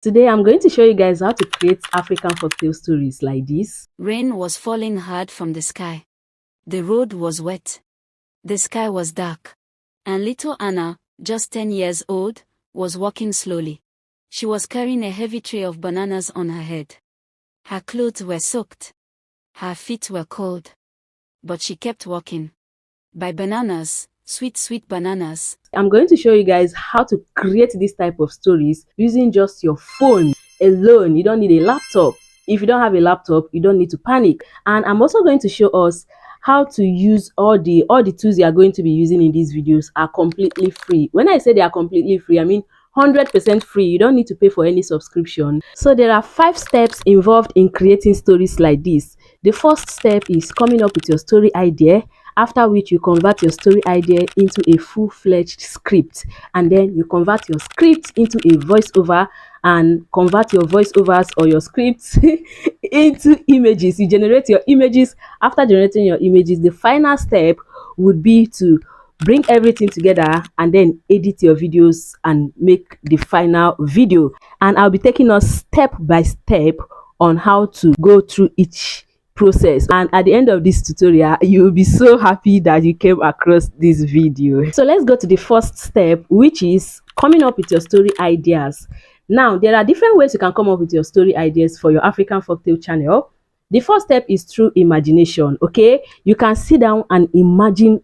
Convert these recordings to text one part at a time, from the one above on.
Today I'm going to show you guys how to create African folktale stories like this. Rain was falling hard from the sky. The road was wet. The sky was dark. And little Anna, just 10 years old, was walking slowly. She was carrying a heavy tray of bananas on her head. Her clothes were soaked. Her feet were cold. But she kept walking. Buy bananas, sweet, sweet bananas. I'm going to show you guys how to create this type of stories using just your phone alone. You don't need a laptop. If you don't have a laptop, you don't need to panic. And I'm also going to show us how to use all the tools you are going to be using in these videos are completely free. When I say they are completely free, I mean 100% free. You don't need to pay for any subscription. So there are 5 steps involved in creating stories like this. The first step is coming up with your story idea, after which you convert your story idea into a full-fledged script, and then you convert your script into a voiceover and convert your voiceovers or your scripts into images. You generate your images. After generating your images, the final step would be to bring everything together and then edit your videos and make the final video. And I'll be taking us step by step on how to go through each process, and at the end of this tutorial you will be so happy that you came across this video. So let's go to the first step, which is coming up with your story ideas. Now there are different ways you can come up with your story ideas for your African Folktale channel. The first step is through imagination. Okay, you can sit down and imagine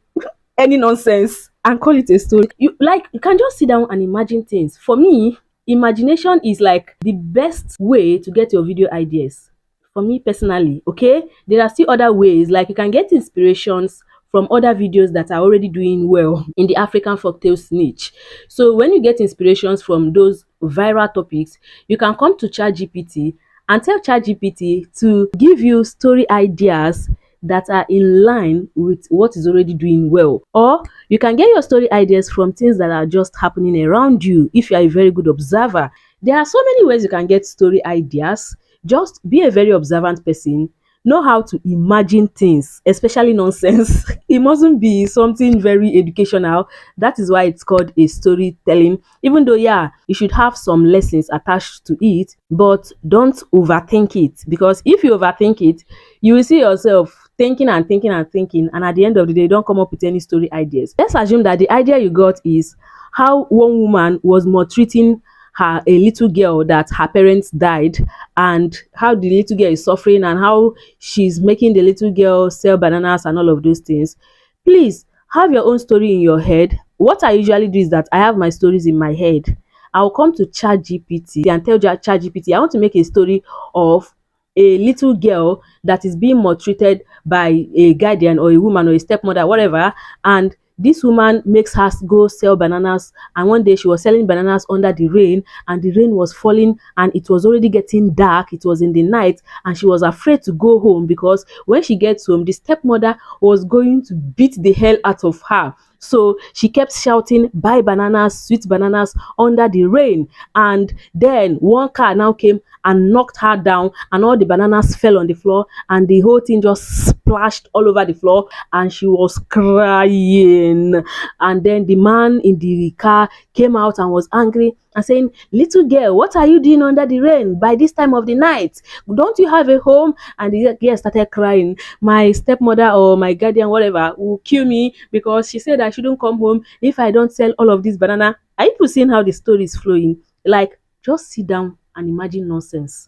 any nonsense and call it a story. You can just sit down and imagine things. For me, imagination is like the best way to get your video ideas. For me personally, okay, there are still other ways, like you can get inspirations from other videos that are already doing well in the African folktales niche. So when you get inspirations from those viral topics, you can come to ChatGPT and tell ChatGPT to give you story ideas that are in line with what is already doing well. Or you can get your story ideas from things that are just happening around you if you are a very good observer. There are so many ways you can get story ideas. Just be a very observant person. Know how to imagine things, especially nonsense. It mustn't be something very educational. That is why it's called a storytelling. Even though, yeah, you should have some lessons attached to it, but don't overthink it. Because if you overthink it, you will see yourself thinking and thinking and thinking, and at the end of the day, don't come up with any story ideas. Let's assume that the idea you got is how one woman was maltreating a little girl that her parents died, and how the little girl is suffering and how she's making the little girl sell bananas and all of those things. Please have your own story in your head. What I usually do is that I have my stories in my head. I'll come to ChatGPT and tell ChatGPT I want to make a story of a little girl that is being maltreated by a guardian or a woman or a stepmother, whatever, and this woman makes her go sell bananas, and one day she was selling bananas under the rain, and the rain was falling and it was already getting dark. It was in the night and she was afraid to go home because when she gets home, the stepmother was going to beat the hell out of her. So she kept shouting, "Buy bananas, sweet bananas," under the rain. And then one car now came and knocked her down, and all the bananas fell on the floor, and the whole thing just splashed all over the floor, and she was crying. And then the man in the car came out and was angry and saying, "Little girl, what are you doing under the rain by this time of the night? Don't you have a home?" And the girl started crying. "My stepmother or my guardian, whatever, will kill me because she said I shouldn't come home if I don't sell all of this banana." Are you seeing how the story is flowing? Like, just sit down and imagine nonsense.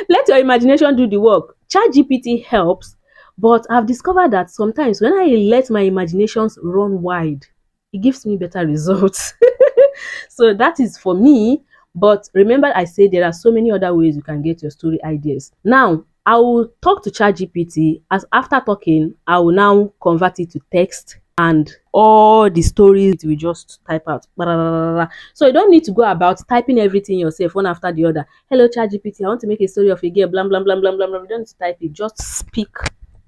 Let your imagination do the work. ChatGPT helps, but I've discovered that sometimes when I let my imaginations run wide, it gives me better results. So that is for me. But remember, I said there are so many other ways you can get your story ideas. Now, I will talk to ChatGPT. As after talking, I will now convert it to text, and all the stories we just type out. So you don't need to go about typing everything yourself one after the other. "Hello ChatGPT, I want to make a story of a girl, blah blah blah blah blah blah." You don't need to type it. Just speak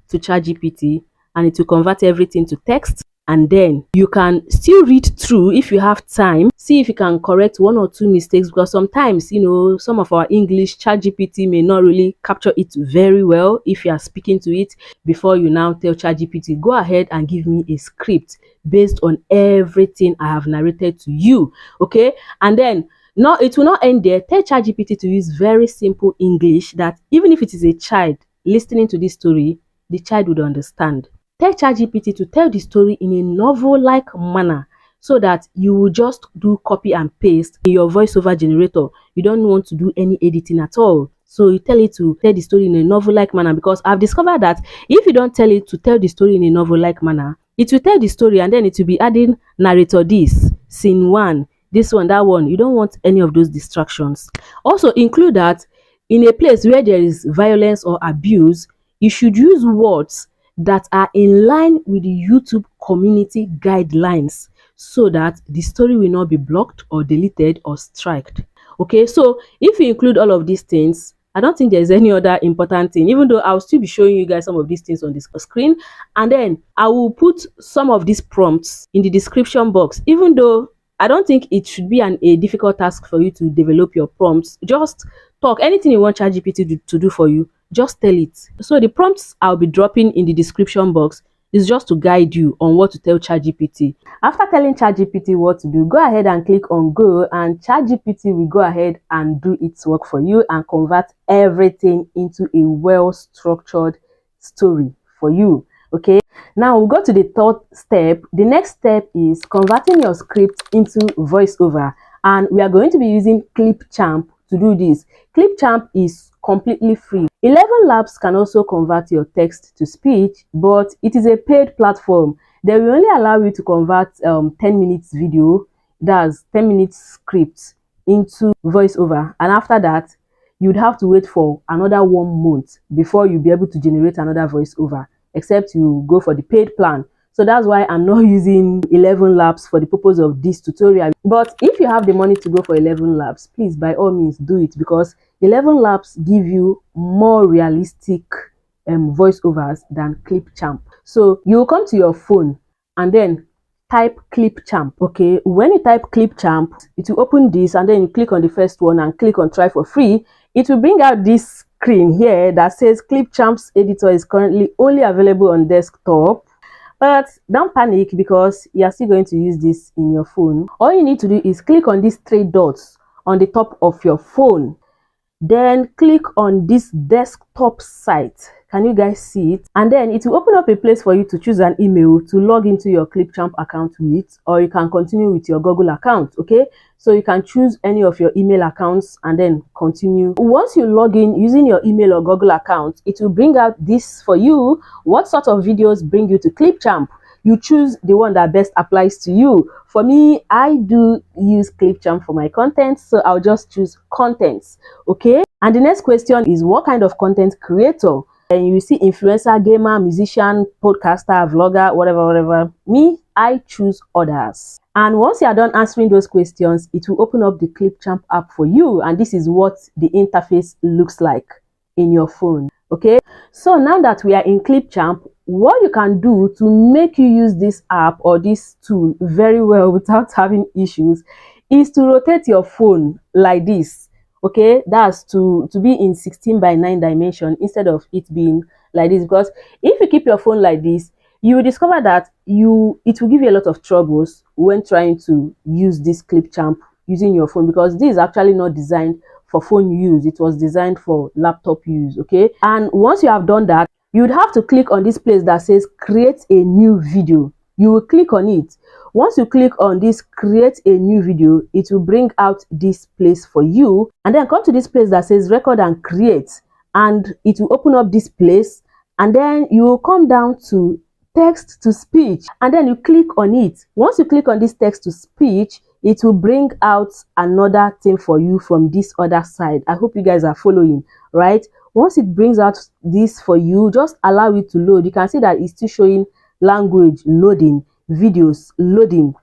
to ChatGPT and it will convert everything to text. And then you can still read through if you have time, see if you can correct 1 or 2 mistakes, because sometimes, you know, some of our English, ChatGPT may not really capture it very well if you are speaking to it. Before you now tell ChatGPT, "Go ahead and give me a script based on everything I have narrated to you." Okay, and then No, it will not end there. Tell ChatGPT to use very simple English that even if it is a child listening to this story, the child would understand. Tell ChatGPT to tell the story in a novel-like manner so that you will just do copy and paste in your voiceover generator. You don't want to do any editing at all. So you tell it to tell the story in a novel-like manner, because I've discovered that if you don't tell it to tell the story in a novel-like manner, it will tell the story and then it will be adding narrator this, scene one, this one, that one. You don't want any of those distractions. Also include that in a place where there is violence or abuse, you should use words that are in line with the YouTube community guidelines so that the story will not be blocked or deleted or striked. Okay, so if you include all of these things, I don't think there's any other important thing, even though I'll still be showing you guys some of these things on this screen. And then I will put some of these prompts in the description box, even though I don't think it should be a difficult task for you to develop your prompts. Just talk anything you want ChatGPT to do for you. Just tell it. So the prompts I'll be dropping in the description box is just to guide you on what to tell ChatGPT. After telling ChatGPT what to do, go ahead and click on go, and ChatGPT will go ahead and do its work for you and convert everything into a well-structured story for you. Okay, now we'll go to the third step. The next step is converting your script into voiceover, and we are going to be using Clipchamp to do this. Clipchamp is completely free. 11labs can also convert your text to speech, but it is a paid platform. They will only allow you to convert 10 minutes video, that's 10 minutes script, into voiceover, and after that you'd have to wait for another 1 month before you'll be able to generate another voiceover, except you go for the paid plan. So that's why I'm not using 11labs for the purpose of this tutorial. But if you have the money to go for 11labs, please by all means do it, because 11labs give you more realistic voiceovers than Clipchamp. So you will come to your phone and then type Clipchamp. Okay, when you type Clipchamp, it will open this, and then you click on the first one and click on try for free. It will bring out this screen here that says Clipchamp's editor is currently only available on desktop. But don't panic, because you are still going to use this in your phone. All you need to do is click on these 3 dots on the top of your phone. Then click on this desktop site. Can you guys see it? And then it will open up a place for you to choose an email to log into your Clipchamp account with, or you can continue with your Google account. Okay, so you can choose any of your email accounts and then continue. Once you log in using your email or Google account, it will bring out this for you. What sort of videos bring you to Clipchamp? You choose the one that best applies to you. For me, I do use Clipchamp for my content, so I'll just choose contents. Okay, and the next question is what kind of content creator? And you see influencer, gamer, musician, podcaster, vlogger, whatever. Me, I choose others. And once you are done answering those questions, it will open up the Clipchamp app for you, and this is what the interface looks like in your phone. Okay, so now that we are in Clipchamp, what you can do to make you use this app or this tool very well without having issues is to rotate your phone like this. Okay, that's to be in 16:9 dimension instead of it being like this, because if you keep your phone like this, you will discover that it will give you a lot of troubles when trying to use this Clipchamp using your phone, because this is actually not designed for phone use. It was designed for laptop use. Okay, and once you have done that, you would have to click on this place that says create a new video. You will click on it. Once you click on this create a new video, it will bring out this place for you, and then come to this place that says record and create, and it will open up this place, and then you will come down to text to speech, and then you click on it. Once you click on this text to speech, it will bring out another thing for you from this other side. I hope you guys are following, right? Once it brings out this for you, just allow it to load. You can see that it's still showing language loading, videos loading.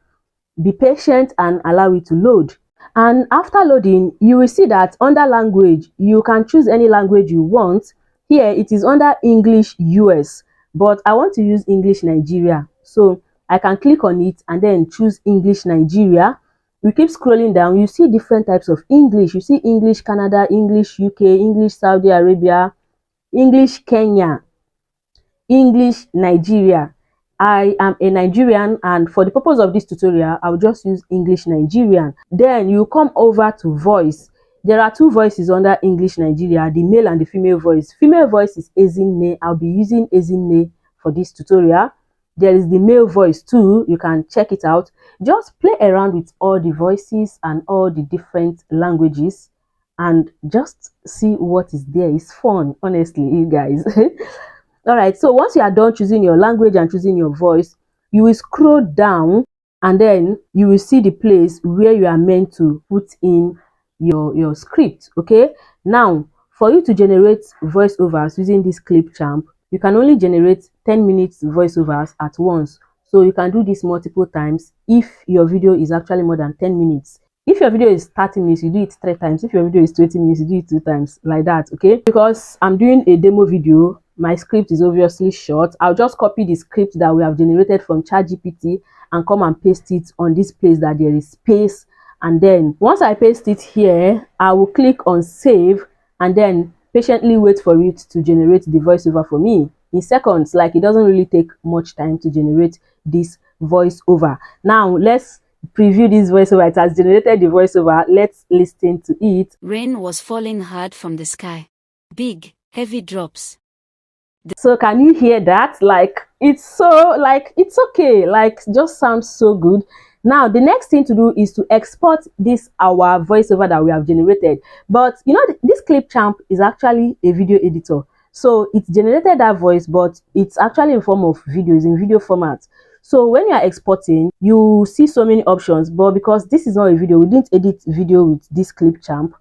Be patient and allow it to load. And after loading, you will see that under language, you can choose any language you want. Here it is under English US, but I want to use English Nigeria, so I can click on it and then choose English Nigeria. You keep scrolling down, you see different types of English. You see English Canada, English UK, English Saudi Arabia, English Kenya, English Nigeria. I am a Nigerian, and for the purpose of this tutorial, I'll just use English Nigerian. Then you come over to voice. There are two voices under English Nigeria, the male and the female voice. Female voice is Ezinne. I'll be using Ezinne for this tutorial. There is the male voice too. You can check it out. Just play around with all the voices and all the different languages and just see what is there. It's fun, honestly, you guys. All right, so once you are done choosing your language and choosing your voice, you will scroll down and then you will see the place where you are meant to put in your script. Okay, now for you to generate voiceovers using this Clipchamp, you can only generate 10 minutes voiceovers at once. So you can do this multiple times if your video is actually more than 10 minutes. If your video is 30 minutes, you do it 3 times. If your video is 20 minutes, you do it 2 times, like that. Okay, because I'm doing a demo video, my script is obviously short. I'll just copy the script that we have generated from ChatGPT and come and paste it on this place that there is space. And then once I paste it here, I will click on save and then patiently wait for it to generate the voiceover for me in seconds. Like, it doesn't really take much time to generate this voiceover. Now let's preview this voiceover. It has generated the voiceover. Let's listen to it. Rain was falling hard from the sky. Big, heavy drops. So can you hear that? Like, it's so, like, it's okay. Like, just sounds so good. Now the next thing to do is to export this our voiceover that we have generated. But you know, this Clipchamp is actually a video editor. So it's generated that voice, but it's actually in form of videos, in video format. So when you are exporting, you see so many options, but because this is not a video, we didn't edit video with this Clipchamp.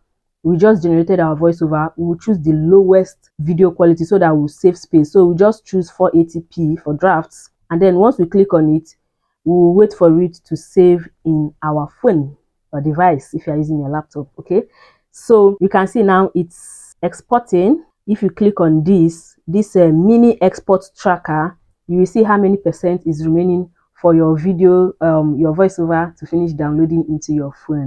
We just generated our voiceover. We will choose the lowest video quality so that we'll save space. So we just choose 480p for drafts. And then once we click on it, we'll wait for it to save in our phone or device if you're using your laptop. Okay, so you can see now it's exporting. If you click on this mini export tracker, you will see how many percent is remaining for your video, your voiceover to finish downloading into your phone.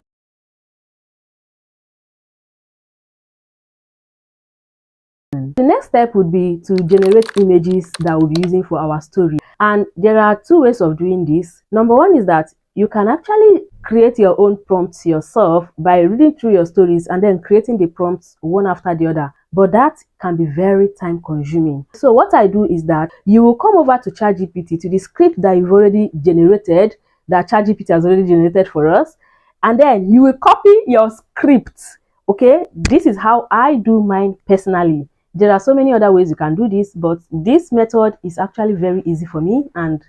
The next step would be to generate images that we'll be using for our story. And there are two ways of doing this. Number one is that you can actually create your own prompts yourself by reading through your stories and then creating the prompts one after the other. But that can be very time consuming. So what I do is that you will come over to ChatGPT, to the script that you've already generated, that ChatGPT has already generated for us, and then you will copy your script. Okay, this is how I do mine personally. There are so many other ways you can do this, but this method is actually very easy for me and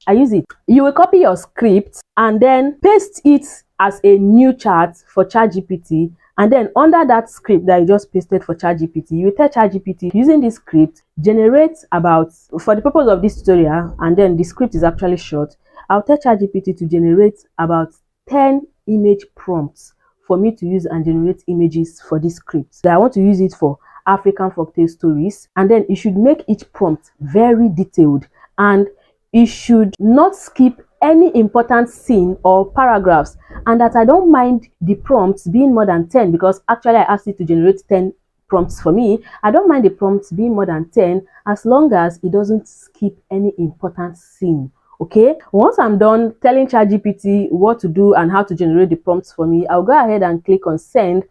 I use it. You will copy your script and then paste it as a new chat for ChatGPT, and then under that script that you just pasted for ChatGPT, you will tell ChatGPT, using this script, generate about, for the purpose of this tutorial, and then the script is actually short, I'll tell ChatGPT to generate about 10 image prompts for me to use and generate images for this script. So I want to use it for African folktale stories, and then you should make each prompt very detailed, and you should not skip any important scene or paragraphs, and that I don't mind the prompts being more than 10, because actually I asked it to generate 10 prompts for me. I don't mind the prompts being more than 10 as long as it doesn't skip any important scene. Okay, once I'm done telling ChatGPT what to do and how to generate the prompts for me, I'll go ahead and click on send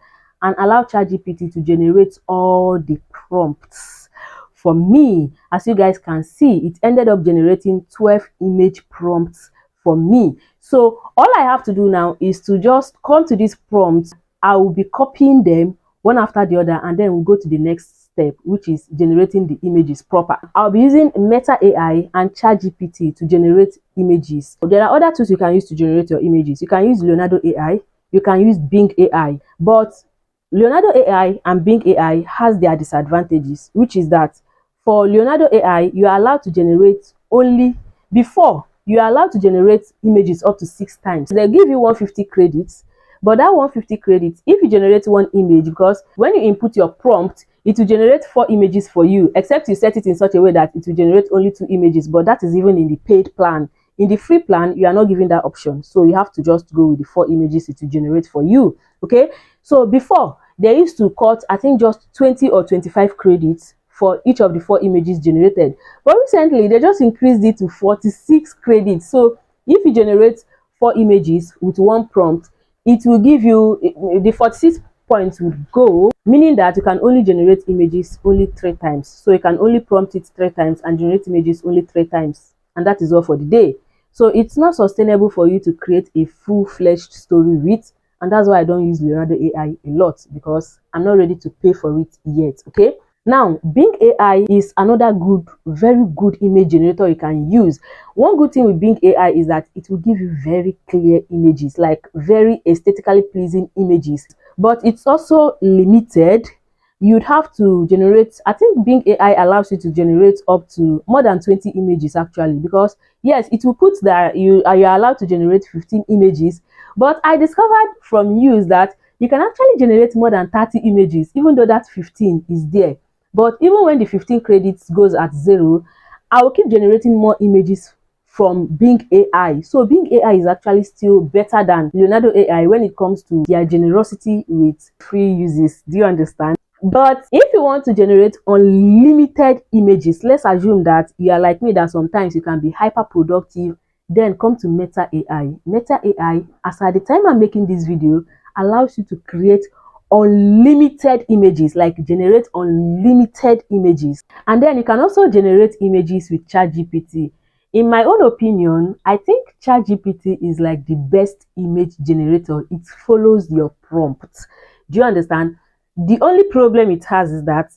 and allow ChatGPT to generate all the prompts for me. As you guys can see, it ended up generating 12 image prompts for me. So all I have to do now is to just come to these prompts. I will be copying them one after the other, and then we'll go to the next step, which is generating the images proper. I'll be using Meta AI and ChatGPT to generate images. There are other tools you can use to generate your images. You can use Leonardo AI, you can use Bing AI, but Leonardo AI and Bing AI has their disadvantages, which is that for Leonardo AI, you are allowed to generate only, before, you are allowed to generate images up to 6 times. They give you 150 credits, but that 150 credits, if you generate one image, because when you input your prompt, it will generate 4 images for you, except you set it in such a way that it will generate only 2 images, but that is even in the paid plan. In the free plan, you are not given that option, so you have to just go with the 4 images it will generate for you. Okay, so before, they used to cut, I think, just 20 or 25 credits for each of the 4 images generated. But recently they just increased it to 46 credits. So if you generate 4 images with 1 prompt, it will give you the 46 points would go, meaning that you can only generate images only 3 times. So you can only prompt it 3 times and generate images only 3 times, and that is all for the day. So it's not sustainable for you to create a full-fledged story with, and that's why I don't use Leonardo AI a lot, because I'm not ready to pay for it yet. Okay, now Bing AI is another very good image generator you can use. One good thing with Bing AI is that it will give you very clear images, like very aesthetically pleasing images, but it's also limited. You'd have to generate, I think Bing AI allows you to generate up to more than 20 images actually, because yes, it will put that you're allowed to generate 15 images, but I discovered from use that you can actually generate more than 30 images, even though that 15 is there. But even when the 15 credits goes at 0, I will keep generating more images from Bing AI. So Bing AI is actually still better than Leonardo AI when it comes to their generosity with free uses. Do you understand? But if you want to generate unlimited images, let's assume that you are like me, that sometimes you can be hyper productive, then come to Meta AI. Meta AI, as at the time I'm making this video, allows you to create unlimited images, like generate unlimited images. And then you can also generate images with ChatGPT. In my own opinion, I think ChatGPT is like the best image generator. It follows your prompts. Do you understand? The only problem it has is that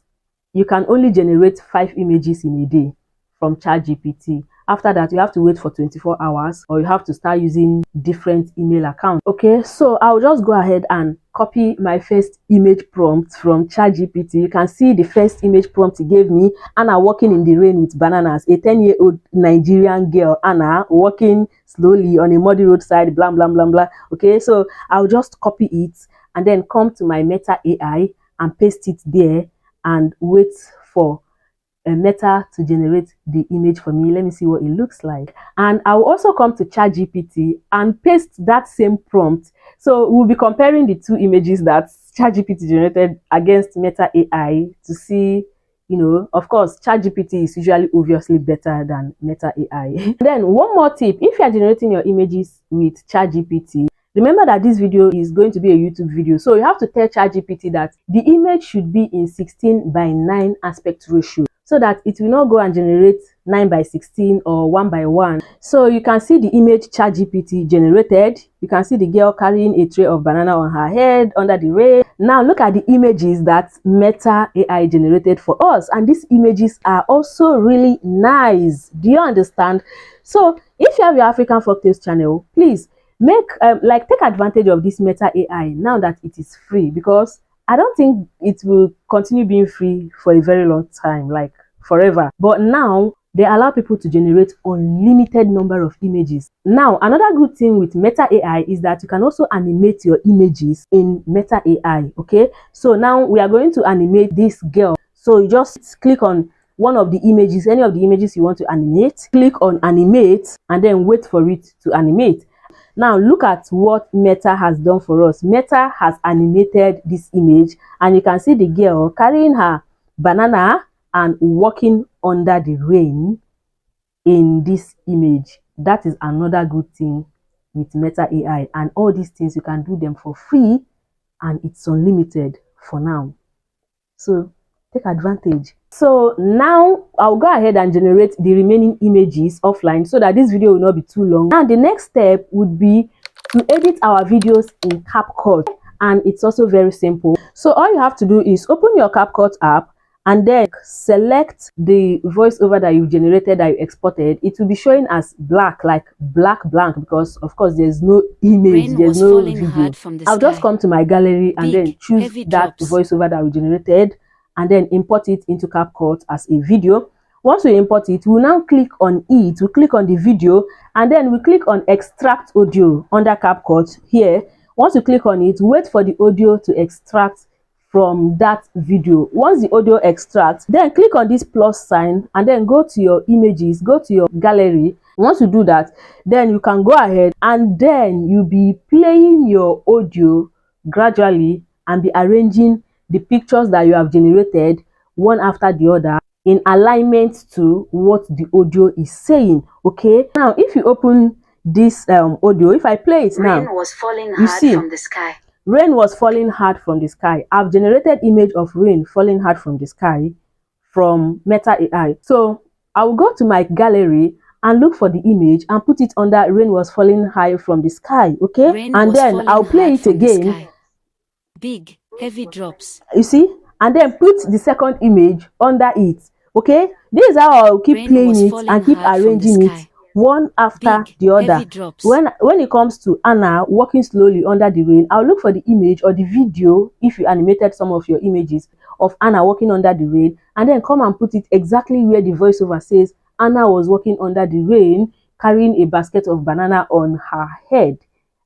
you can only generate 5 images in a day from ChatGPT. After that, you have to wait for 24 hours, or you have to start using different email accounts. Okay, so I'll just go ahead and copy my first image prompt from ChatGPT. You can see the first image prompt it gave me: Anna walking in the rain with bananas. A 10-year-old Nigerian girl, Anna, walking slowly on a muddy roadside, blah, blah, blah, blah. Okay, so I'll just copy it and then come to my Meta AI and paste it there and wait for Meta to generate the image for me. Let me see what it looks like. And I'll also come to ChatGPT and paste that same prompt. So we'll be comparing the 2 images that ChatGPT generated against Meta AI to see, you know, of course, ChatGPT is usually obviously better than Meta AI. Then one more tip: if you are generating your images with ChatGPT, remember that this video is going to be a YouTube video. So you have to tell ChatGPT that the image should be in 16:9 aspect ratio, so that it will not go and generate 9:16 or 1:1. So you can see the image ChatGPT generated. You can see the girl carrying a tray of banana on her head under the rain. Now look at the images that Meta AI generated for us, and these images are also really nice. Do you understand? So if you have your African Folktales channel, please make take advantage of this Meta AI now that it is free, because I don't think it will continue being free for a very long time, like forever. But now they allow people to generate unlimited number of images. Now another good thing with Meta AI is that you can also animate your images in Meta AI. Okay, so now we are going to animate this girl. So you just click on one of the images, any of the images you want to animate, click on animate, and then wait for it to animate. Now look at what Meta has done for us. Meta has animated this image, and you can see the girl carrying her banana and walking under the rain in this image. That is another good thing with Meta AI, and all these things you can do them for free, and it's unlimited for now. So take advantage. So now I'll go ahead and generate the remaining images offline so that this video will not be too long. Now the next step would be to edit our videos in CapCut, and it's also very simple. So all you have to do is open your CapCut app and then select the voiceover that you generated, that you exported. It will be showing as black, like black blank, because of course there's no image, there's no video. I'll just come to my gallery and then choose that voiceover that we generated, and then import it into CapCut as a video. Once we import it, we'll now click on it, we'll click on the video, and then we click on extract audio under CapCut here. Once you click on it, wait for the audio to extract from that video. Once the audio extracts, then click on this plus sign and then go to your images, go to your gallery. Once you do that, then you can go ahead and then you'll be playing your audio gradually and be arranging the pictures that you have generated one after the other in alignment to what the audio is saying. Okay, now if you open this audio, if I play it now, Rain was falling you hard see from the sky. rain was falling hard from the sky. I've generated image of rain falling hard from the sky from Meta AI. So I will go to my gallery and look for the image and put it under rain was falling high from the sky. Okay, Rain and was then falling I'll play hard it from the again. sky. Big, heavy drops. You see, and then put the second image under it. Okay, this is how I'll keep Rain playing was it falling and keep hard from the arranging it sky. one after Big, the other. heavy drops. When it comes to Anna walking slowly under the rain, I'll look for the image or the video, if you animated some of your images of Anna walking under the rain, and then come and put it exactly where the voiceover says Anna was walking under the rain carrying a basket of banana on her head.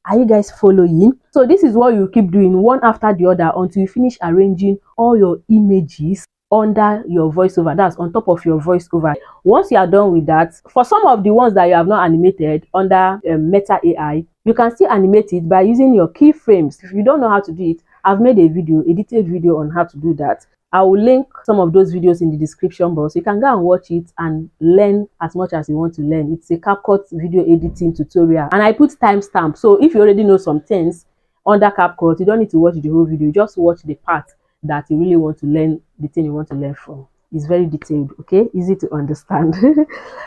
Are you guys following? So this is what you keep doing one after the other until you finish arranging all your images under your voiceover, that's on top of your voiceover. Once you are done with that, for some of the ones that you have not animated under Meta AI, you can still animate it by using your keyframes. If you don't know how to do it, I've made a detailed video on how to do that. I will link some of those videos in the description box. You can go and watch it and learn as much as you want to learn. It's a CapCut video editing tutorial, and I put timestamp. So if you already know some things under CapCut, you don't need to watch the whole video. Just watch the part that you really want to learn, the thing you want to learn from. It's very detailed, okay, easy to understand.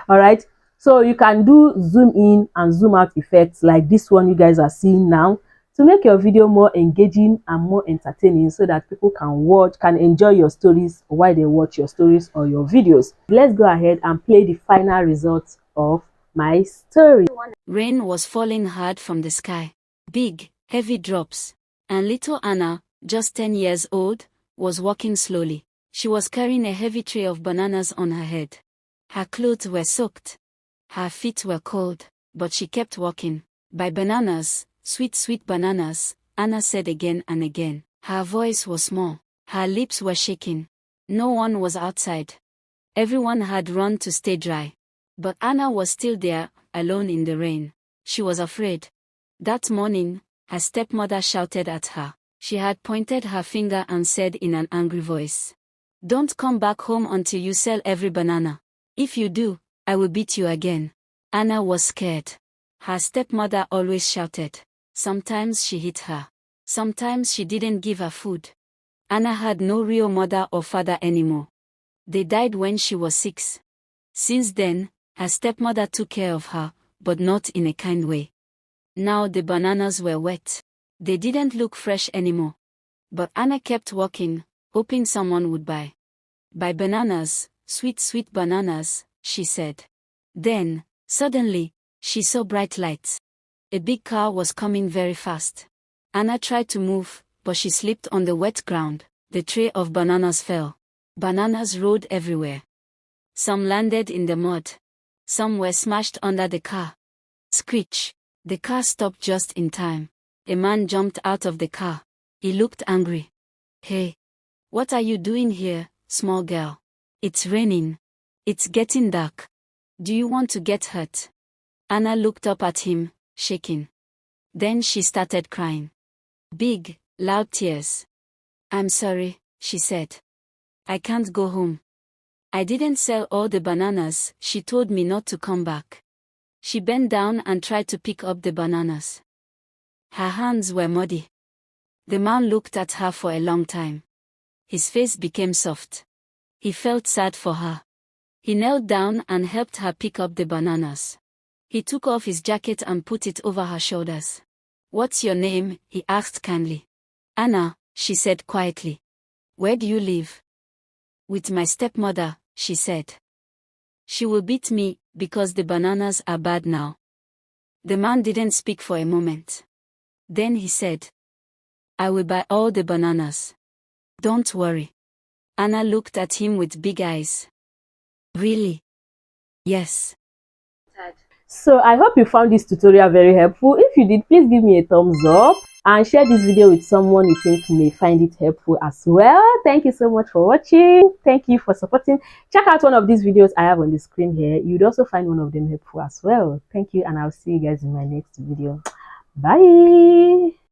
All right, so you can do zoom in and zoom out effects like this one you guys are seeing now, to make your video more engaging and more entertaining, so that people can enjoy your stories while they watch your stories or your videos. Let's go ahead and play the final results of my story. Rain was falling hard from the sky. Big, heavy drops. And little Anna, just 10 years old, was walking slowly. She was carrying a heavy tray of bananas on her head. Her clothes were soaked. Her feet were cold, but she kept walking. Buy bananas, sweet, sweet bananas, Anna said again and again. Her voice was small. Her lips were shaking. No one was outside. Everyone had run to stay dry. But Anna was still there, alone in the rain. She was afraid. That morning, her stepmother shouted at her. She had pointed her finger and said in an angry voice, "Don't come back home until you sell every banana. If you do, I will beat you again." Anna was scared. Her stepmother always shouted. Sometimes she hit her. Sometimes she didn't give her food. Anna had no real mother or father anymore. They died when she was 6. Since then, her stepmother took care of her, but not in a kind way. Now the bananas were wet. They didn't look fresh anymore. But Anna kept walking, hoping someone would buy. "Buy bananas, sweet, sweet bananas," she said. Then, suddenly, she saw bright lights. A big car was coming very fast. Anna tried to move, but she slipped on the wet ground. The tray of bananas fell. Bananas rolled everywhere. Some landed in the mud. Some were smashed under the car. Screech! The car stopped just in time. A man jumped out of the car. He looked angry. "Hey! What are you doing here, small girl? It's raining. It's getting dark. Do you want to get hurt?" Anna looked up at him, shaking. Then she started crying. Big, loud tears. "I'm sorry," she said. "I can't go home. I didn't sell all the bananas. She told me not to come back." She bent down and tried to pick up the bananas. Her hands were muddy. The man looked at her for a long time. His face became soft. He felt sad for her. He knelt down and helped her pick up the bananas. He took off his jacket and put it over her shoulders. "What's your name?" he asked kindly. "Anna," she said quietly. "Where do you live?" "With my stepmother," she said. "She will beat me, because the bananas are bad now." The man didn't speak for a moment. Then he said, "I will buy all the bananas. Don't worry." Anna looked at him with big eyes. "Really?" "Yes." So I hope you found this tutorial very helpful. If you did, please give me a thumbs up and share this video with someone you think may find it helpful as well. Thank you so much for watching. Thank you for supporting. Check out one of these videos I have on the screen here. You'd also find one of them helpful as well. Thank you, and I'll see you guys in my next video. Bye.